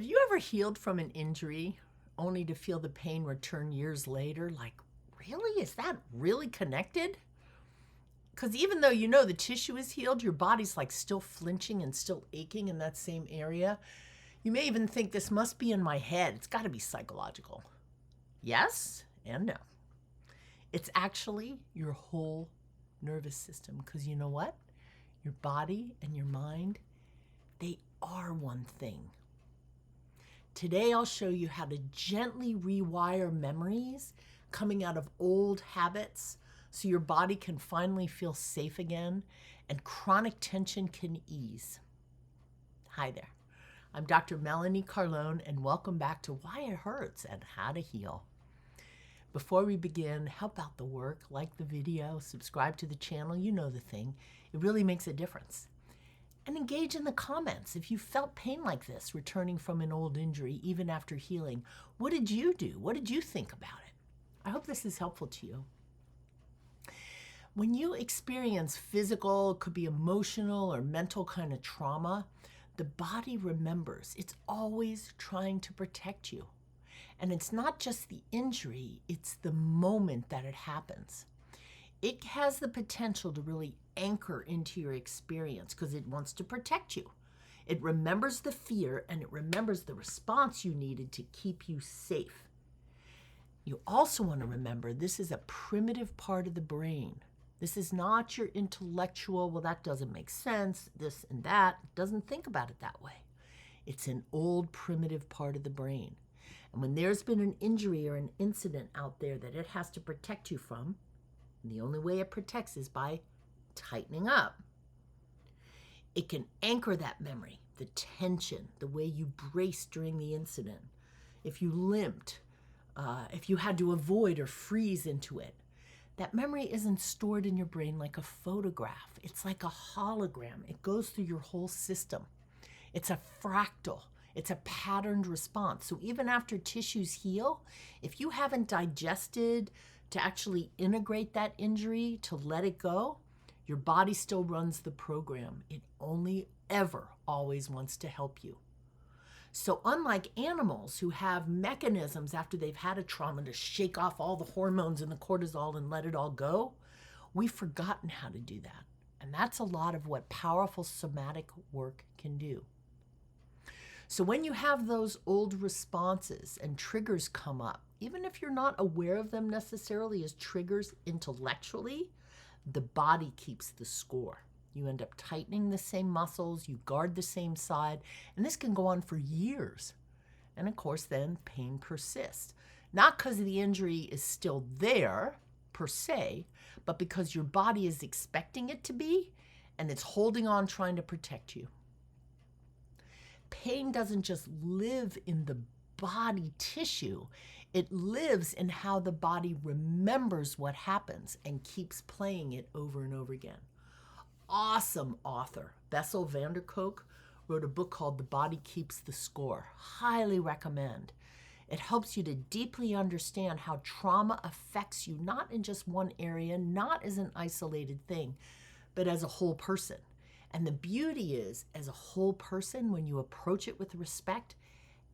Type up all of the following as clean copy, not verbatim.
Have you ever healed from an injury only to feel the pain return years later? Like, really? Is that really connected? Because even though you know the tissue is healed, your body's like still flinching and still aching in that same area. You may even think this must be in my head. It's got to be psychological. Yes and no. It's actually your whole nervous system. Because you know what? Your body and your mind, they are one thing. Today I'll show you how to gently rewire memories coming out of old habits so your body can finally feel safe again and chronic tension can ease. Hi there. I'm Dr. Melanie Carlone, and welcome back to Why It Hurts and How to Heal. Before we begin, help out the work, like the video, subscribe to the channel, you know the thing. It really makes a difference. And engage in the comments. If you felt pain like this, returning from an old injury, even after healing, what did you do? What did you think about it? I hope this is helpful to you. When you experience physical, it could be emotional or mental kind of trauma, the body remembers. It's always trying to protect you. And it's not just the injury, it's the moment that it happens. It has the potential to really anchor into your experience because it wants to protect you. It remembers the fear and it remembers the response you needed to keep you safe. You also want to remember this is a primitive part of the brain. This is not your intellectual, well, that doesn't make sense, this and that. It doesn't think about it that way. It's an old primitive part of the brain. And when there's been an injury or an incident out there that it has to protect you from, the only way it protects is by tightening up. It can anchor that memory, the tension, the way you braced during the incident. If you limped, if you had to avoid or freeze into it. That memory isn't stored in your brain like a photograph. It's like a hologram. It goes through your whole system. It's a fractal. It's a patterned response. So even after tissues heal, if you haven't digested to actually integrate that injury, to let it go, your body still runs the program. It only ever always wants to help you. So unlike animals who have mechanisms after they've had a trauma to shake off all the hormones and the cortisol and let it all go, we've forgotten how to do that. And that's a lot of what powerful somatic work can do. So when you have those old responses and triggers come up, even if you're not aware of them necessarily as triggers intellectually, the body keeps the score. You end up tightening the same muscles, you guard the same side, and this can go on for years. And of course, then pain persists. Not because the injury is still there, per se, but because your body is expecting it to be, and it's holding on trying to protect you. Pain doesn't just live in the body tissue, it lives in how the body remembers what happens and keeps playing it over and over again. Awesome author, Bessel van der Kolk, wrote a book called The Body Keeps the Score. Highly recommend. It helps you to deeply understand how trauma affects you, not in just one area, not as an isolated thing, but as a whole person. And the beauty is, as a whole person, when you approach it with respect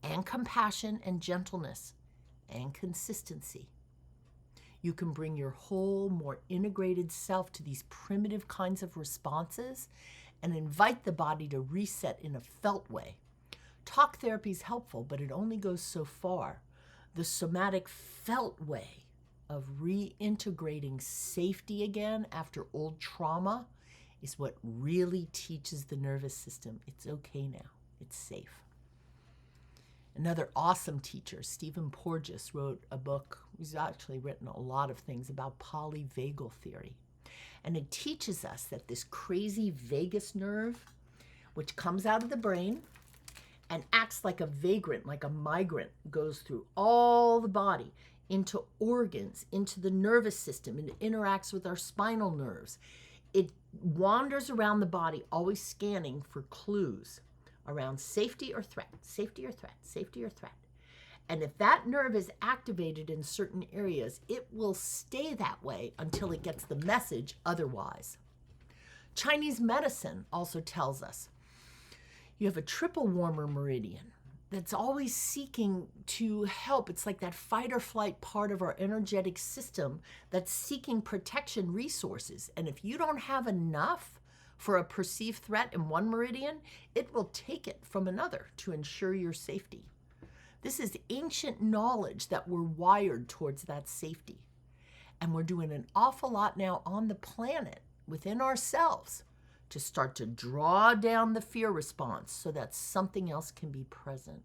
and compassion and gentleness and consistency, you can bring your whole, more integrated self to these primitive kinds of responses and invite the body to reset in a felt way. Talk therapy is helpful, but it only goes so far. The somatic felt way of reintegrating safety again after old trauma is what really teaches the nervous system it's okay now, it's safe. Another awesome teacher, Stephen Porges, wrote a book. He's actually written a lot of things about polyvagal theory. And it teaches us that this crazy vagus nerve, which comes out of the brain and acts like a vagrant, like a migrant, goes through all the body, into organs, into the nervous system, and it interacts with our spinal nerves. It wanders around the body, always scanning for clues around safety or threat, safety or threat, safety or threat. And if that nerve is activated in certain areas, it will stay that way until it gets the message otherwise. Chinese medicine also tells us you have a triple warmer meridian. that's always seeking to help. It's like that fight or flight part of our energetic system that's seeking protection resources. And if you don't have enough for a perceived threat in one meridian, it will take it from another to ensure your safety. This is ancient knowledge that we're wired towards that safety. And we're doing an awful lot now on the planet, within ourselves, to start to draw down the fear response so that something else can be present.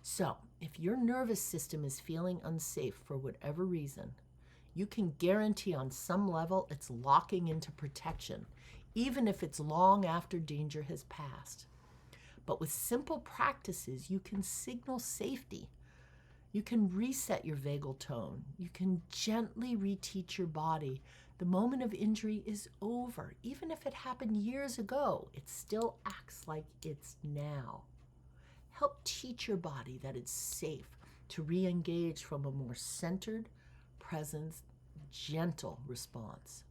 So, if your nervous system is feeling unsafe for whatever reason, you can guarantee on some level it's locking into protection, even if it's long after danger has passed. But with simple practices, you can signal safety. You can reset your vagal tone. You can gently reteach your body the moment of injury is over. Even if it happened years ago, it still acts like it's now. Help teach your body that it's safe to re-engage from a more centered, present, gentle response.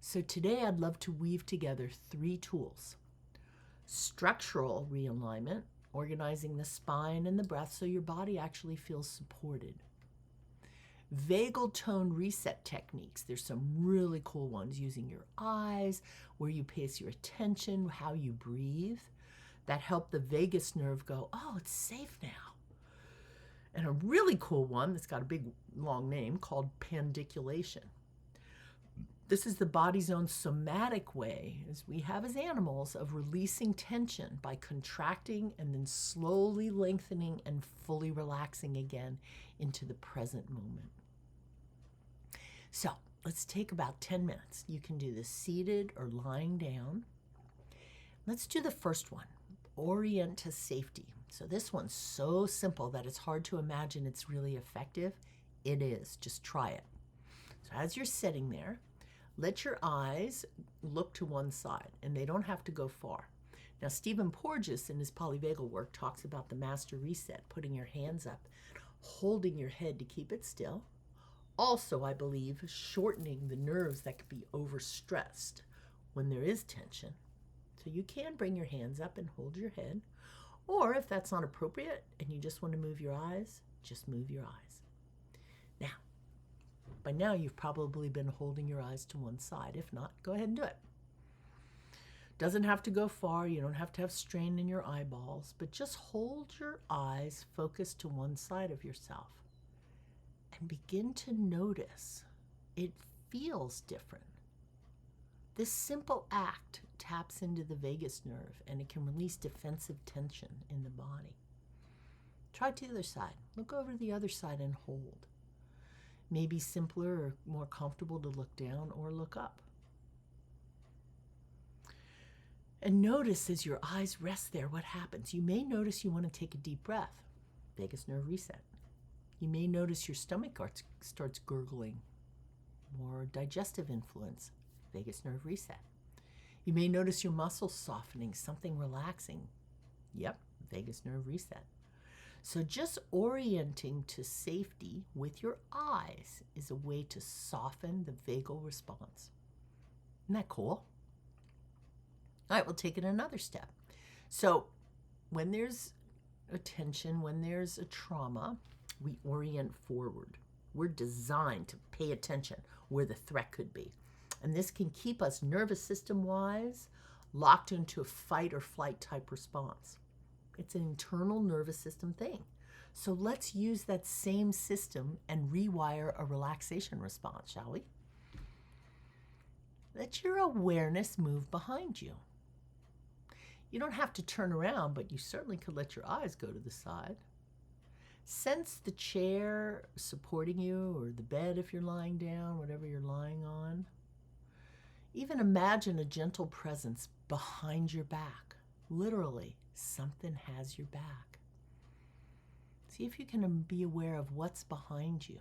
So today I'd love to weave together 3 tools. Structural realignment, organizing the spine and the breath so your body actually feels supported. Vagal tone reset techniques. There's some really cool ones using your eyes, where you place your attention, how you breathe, that help the vagus nerve go, oh, it's safe now. And a really cool one that's got a big long name called pandiculation. This is the body's own somatic way, as we have as animals, of releasing tension by contracting and then slowly lengthening and fully relaxing again into the present moment. So let's take about 10 minutes. You can do this seated or lying down. Let's do the first one, orient to safety. So this one's so simple that it's hard to imagine it's really effective. It is. Just try it. So as you're sitting there, let your eyes look to one side, and they don't have to go far. Now, Stephen Porges in his polyvagal work talks about the master reset, putting your hands up, holding your head to keep it still. Also, I believe, shortening the nerves that could be overstressed when there is tension. So you can bring your hands up and hold your head. Or if that's not appropriate and you just want to move your eyes, just move your eyes. Now, by now you've probably been holding your eyes to one side. If not, go ahead and do it. Doesn't have to go far. You don't have to have strain in your eyeballs, but just hold your eyes focused to one side of yourself and begin to notice it feels different. This simple act taps into the vagus nerve and it can release defensive tension in the body. Try to the other side. Look over the other side and hold. Maybe simpler or more comfortable to look down or look up. And notice as your eyes rest there what happens. You may notice you want to take a deep breath. Vagus nerve reset. You may notice your stomach starts gurgling. More digestive influence. Vagus nerve reset. You may notice your muscles softening, something relaxing. Yep, vagus nerve reset. So just orienting to safety with your eyes is a way to soften the vagal response. Isn't that cool? All right, we'll take it another step. So when there's a tension, when there's a trauma, we orient forward. We're designed to pay attention where the threat could be. And this can keep us nervous system-wise locked into a fight or flight type response. It's an internal nervous system thing. So let's use that same system and rewire a relaxation response, shall we? Let your awareness move behind you. You don't have to turn around, but you certainly could let your eyes go to the side. Sense the chair supporting you, or the bed if you're lying down, whatever you're lying on. Even imagine a gentle presence behind your back. Literally, something has your back. See if you can be aware of what's behind you.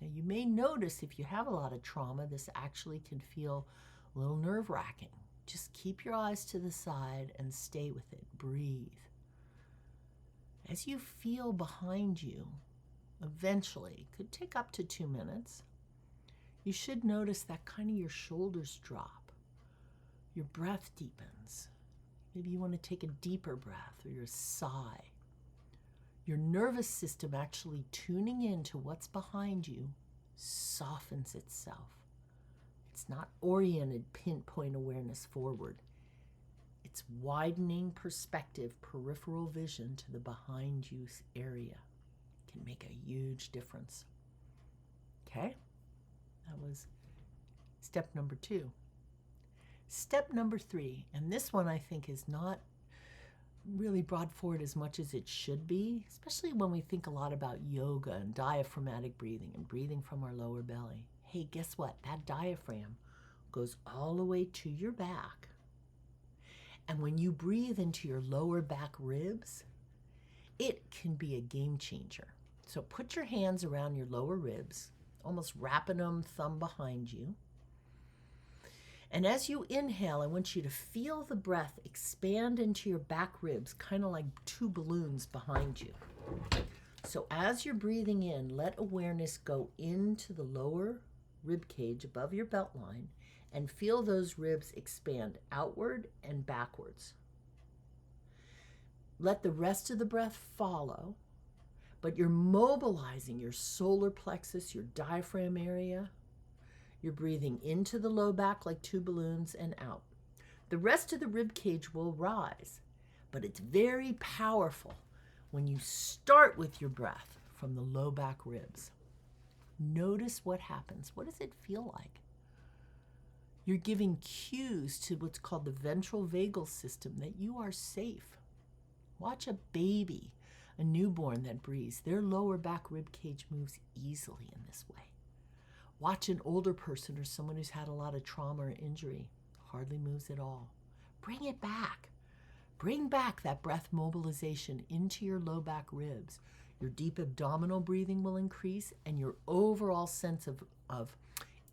Now, you may notice if you have a lot of trauma, this actually can feel a little nerve-wracking. Just keep your eyes to the side and stay with it. Breathe. As you feel behind you, eventually, it could take up to 2 minutes, you should notice that kind of your shoulders drop. Your breath deepens. Maybe you want to take a deeper breath or your sigh. Your nervous system actually tuning into what's behind you softens itself. It's not oriented pinpoint awareness forward. It's widening perspective, peripheral vision to the behind you area. It can make a huge difference. Okay? That was step number 2. Step number 3, and this one I think is not really brought forward as much as it should be, especially when we think a lot about yoga and diaphragmatic breathing and breathing from our lower belly. Hey, guess what? That diaphragm goes all the way to your back. And when you breathe into your lower back ribs, it can be a game changer. So put your hands around your lower ribs, almost wrapping them thumb behind you. And as you inhale, I want you to feel the breath expand into your back ribs, kind of like 2 balloons behind you. So as you're breathing in, let awareness go into the lower rib cage above your belt line and feel those ribs expand outward and backwards. Let the rest of the breath follow, but you're mobilizing your solar plexus, your diaphragm area. You're breathing into the low back like 2 balloons and out. The rest of the rib cage will rise, but it's very powerful when you start with your breath from the low back ribs. Notice what happens. What does it feel like? You're giving cues to what's called the ventral vagal system that you are safe. Watch a baby, a newborn that breathes. Their lower back rib cage moves easily in this way. Watch an older person or someone who's had a lot of trauma or injury. Hardly moves at all. Bring it back. Bring back that breath mobilization into your low back ribs. Your deep abdominal breathing will increase and your overall sense of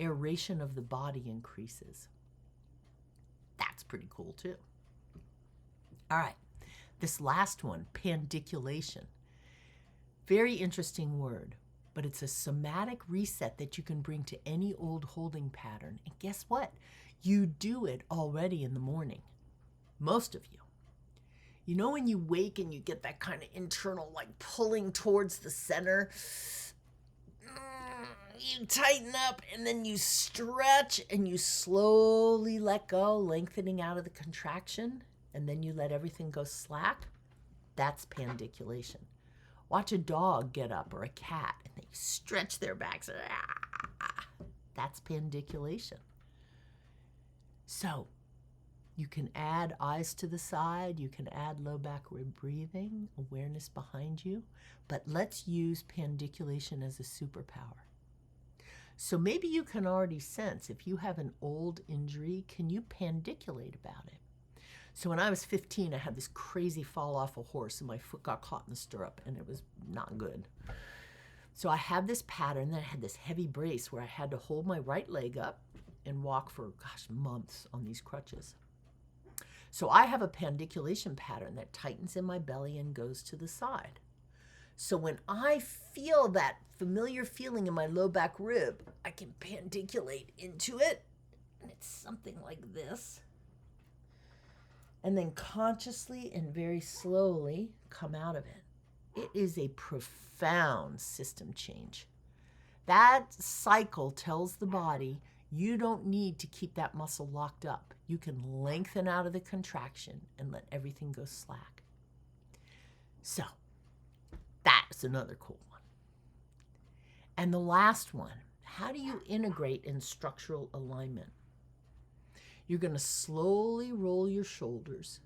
aeration of the body increases. That's pretty cool too. All right, this last one, pandiculation. Very interesting word. But it's a somatic reset that you can bring to any old holding pattern. And guess what? You do it already in the morning. Most of you. You know when you wake and you get that kind of internal like pulling towards the center? You tighten up and then you stretch and you slowly let go, lengthening out of the contraction, and then you let everything go slack. That's pandiculation. Watch a dog get up or a cat and they stretch their backs. That's pandiculation. So you can add eyes to the side, you can add low back rib breathing, awareness behind you, but let's use pandiculation as a superpower. So maybe you can already sense if you have an old injury, can you pandiculate about it? So when I was 15, I had this crazy fall off a horse and my foot got caught in the stirrup and it was not good. So I had this pattern, then I had this heavy brace where I had to hold my right leg up and walk for, months on these crutches. So I have a pandiculation pattern that tightens in my belly and goes to the side. So when I feel that familiar feeling in my low back rib, I can pandiculate into it. And it's something like this. And then consciously and very slowly come out of it. It is a profound system change. That cycle tells the body you don't need to keep that muscle locked up. You can lengthen out of the contraction and let everything go slack. So that's another cool one. And the last one, how do you integrate in structural alignment? You're going to slowly roll your shoulders.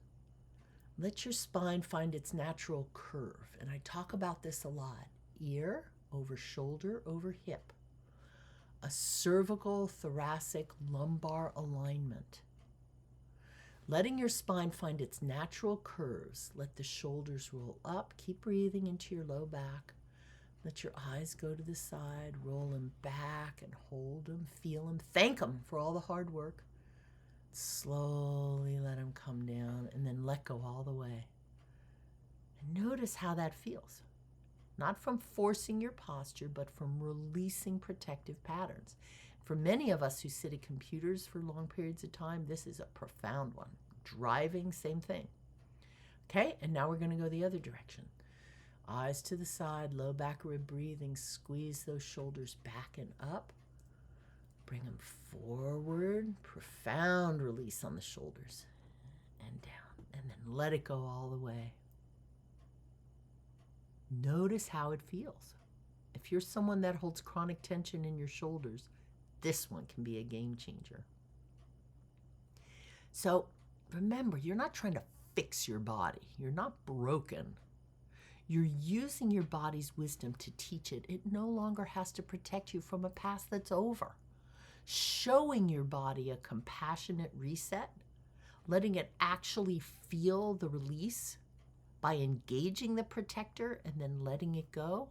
Let your spine find its natural curve. And I talk about this a lot. Ear over shoulder over hip. A cervical, thoracic, lumbar alignment. Letting your spine find its natural curves. Let the shoulders roll up. Keep breathing into your low back. Let your eyes go to the side. Roll them back and hold them. Feel them. Thank them for all the hard work. Slowly let them come down and then let go all the way. And notice how that feels. Not from forcing your posture, but from releasing protective patterns. For many of us who sit at computers for long periods of time, this is a profound one. driving, same thing. Okay, and now we're going to go the other direction. Eyes to the side, low back rib breathing. Squeeze those shoulders back and up. Bring them forward. Profound release on the shoulders. And down. And then let it go all the way. Notice how it feels. If you're someone that holds chronic tension in your shoulders, this one can be a game changer. So remember, you're not trying to fix your body. You're not broken. You're using your body's wisdom to teach it. It no longer has to protect you from a past that's over. Showing your body a compassionate reset, letting it actually feel the release by engaging the protector and then letting it go,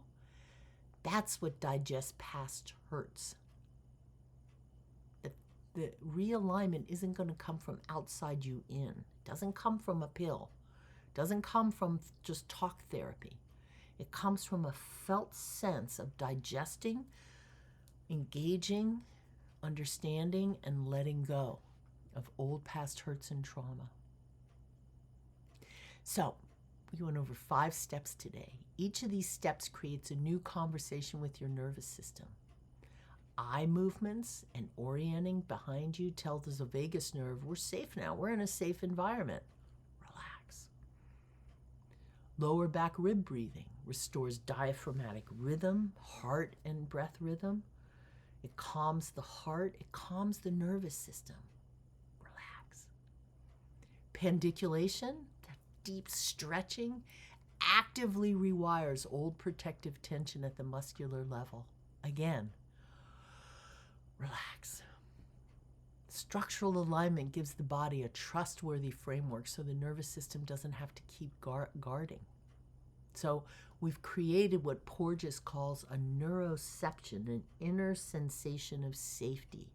that's what digests past hurts. The realignment isn't going to come from outside you in. It doesn't come from a pill. It doesn't come from just talk therapy. It comes from a felt sense of digesting, engaging, understanding, and letting go of old past hurts and trauma. So, we went over 5 steps today. Each of these steps creates a new conversation with your nervous system. Eye movements and orienting behind you tells the vagus nerve, we're safe now. We're in a safe environment. Relax. Lower back rib breathing restores diaphragmatic rhythm, heart and breath rhythm. It calms the heart. It calms the nervous system. Relax. Pandiculation, that deep stretching, actively rewires old protective tension at the muscular level. Again, relax. Structural alignment gives the body a trustworthy framework so the nervous system doesn't have to keep guarding. So we've created what Porges calls a neuroception, an inner sensation of safety.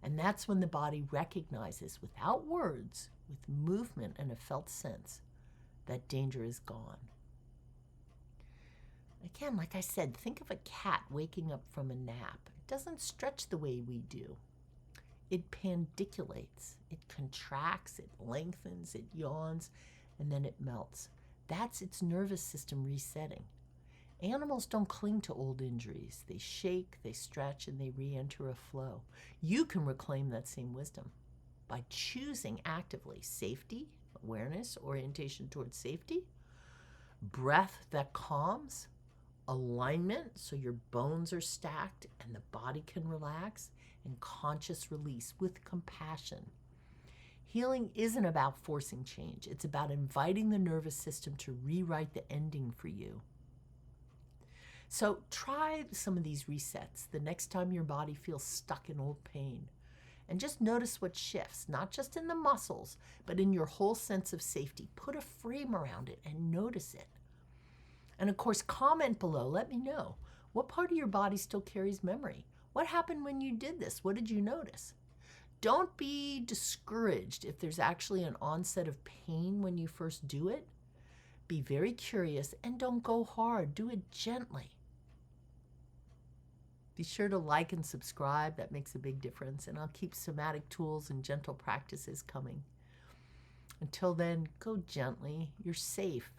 And that's when the body recognizes, without words, with movement and a felt sense, that danger is gone. Again, like I said, think of a cat waking up from a nap. It doesn't stretch the way we do. It pandiculates. It contracts, it lengthens, it yawns, and then it melts. That's its nervous system resetting. Animals don't cling to old injuries. They shake, they stretch, and they re-enter a flow. You can reclaim that same wisdom by choosing actively safety, awareness, orientation towards safety, breath that calms, alignment so your bones are stacked and the body can relax, and conscious release with compassion. Healing isn't about forcing change. It's about inviting the nervous system to rewrite the ending for you. So try some of these resets the next time your body feels stuck in old pain. And just notice what shifts, not just in the muscles, but in your whole sense of safety. Put a frame around it and notice it. And of course, comment below. Let me know. What part of your body still carries memory? What happened when you did this? What did you notice? Don't be discouraged if there's actually an onset of pain when you first do it. Be very curious and don't go hard. Do it gently. Be sure to like and subscribe. That makes a big difference. And I'll keep somatic tools and gentle practices coming. Until then, go gently. You're safe.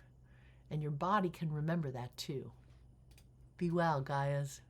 And your body can remember that too. Be well, Gaias.